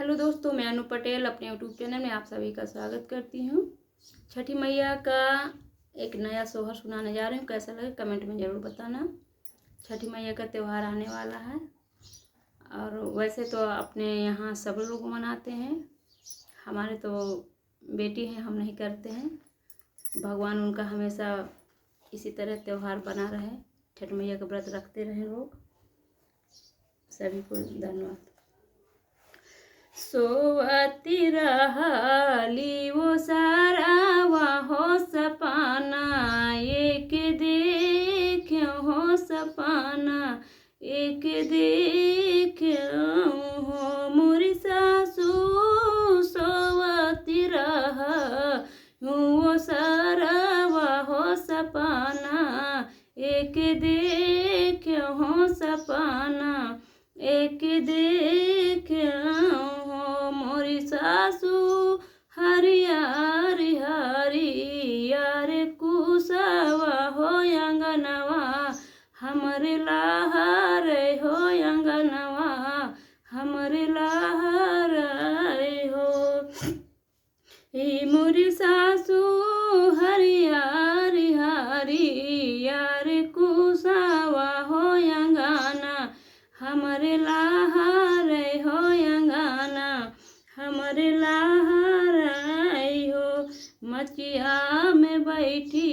Hello दोस्तों, मैं अनु पटेल अपने यूट्यूब चैनल में आप सभी का स्वागत करती हूँ। छठी मैया का एक नया सोहर सुनाने जा रही हूँ। कैसा लगे कमेंट में ज़रूर बताना। छठी मैया का त्यौहार आने वाला है और वैसे तो अपने यहाँ सब लोग मनाते हैं। हमारे तो बेटी हैं, हम नहीं करते हैं। भगवान उनका हमेशा इसी तरह त्यौहार बना रहे, छठ मैया का व्रत रखते रहे लोग। सभी को धन्यवाद। सोवती रहली वो सारा हो सपना, एक देखो हो सपना, एक देखो हो मोरी सासू। सोवती रह वो सारा हो सपना, एक देखो हो सपना, एक देखो मोरी सासू। हरियारी हरियार कुसवा हो अंगनवा, हमरे लहर हो अंगनवा, हमरे लहर हो। मोरी सासू हरियारी हरियार कुसवा हो अंगना, हमरे लहर हो अंगना, हमरे लहर हो। मचिया में बैठी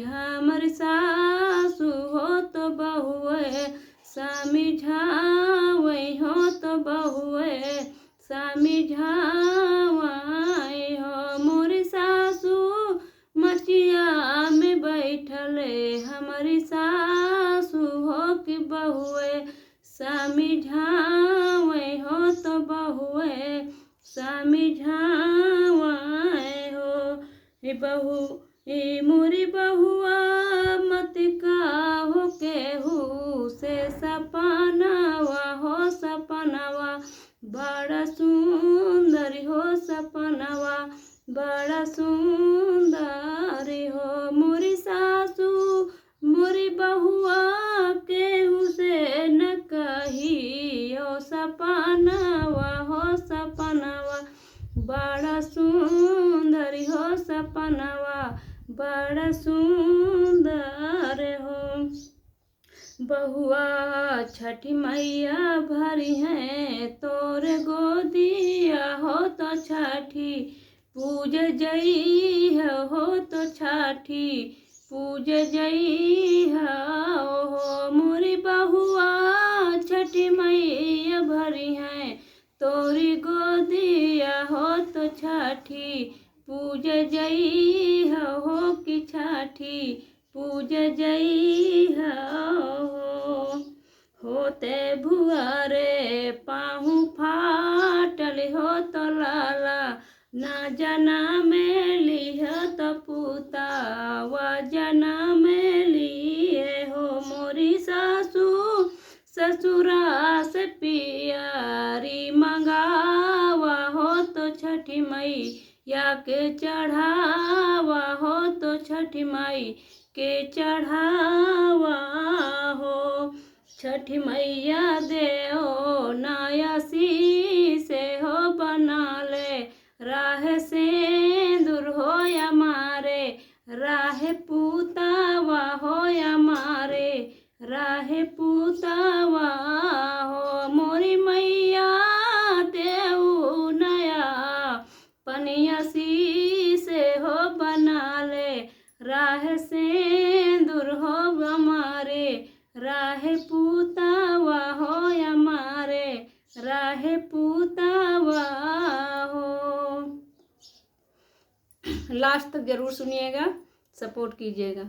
हमर सासू हो तो बहुए समझावे हो, तो बहुए समझावे हो। मोरी सासू मचिया में बैठले हमारी सासू हो कि बहुए समझावे हो, तो बहुए समझावे हो। बहू मोरी बहुआ मत काहो केहू से सपनावा हो सपनावा, बड़ा सुंदर हो सपनावा, बड़ा सुंदर हो। मोरी सासू मोरी बहुआ केहू से न कही हो सपनावा हो सपनावा, बड़ा सुंदर हो सपनावा, बड़ा सुंदर हो। बहुआ छठी मैया भरी है तोरे गोदिया हो, तो छठी पूज जई हो, तो छठी पूज जई हो। मोरी बहुआ छठी मैया भरी है तोरी गोदिया हो, तो छठी पूज जई हो कि छठी पूज जई हो। होते भुआरे पाहू फाटल हो, तो लाला ना जना में लिह, तो पूता व जना में लिए हो। मोरी सासू ससुरा से पियारी मंगावा हो, तो छठी मैया के चढ़ावा हो, तो छठी माई के चढ़ावा हो। छठी मैया देओ नया से हो बना ले, राह सिंदूर हो या मारे, राह पूतावा हो या मारे, राह पूतावा हो। मोरी मैया देऊ नया पनिया से हो बना ले, राह सिंदूर हो हमारे, राह पूतावा हो या मारे, राह पूतावा हो। लास्ट तक जरूर सुनिएगा, सपोर्ट कीजिएगा।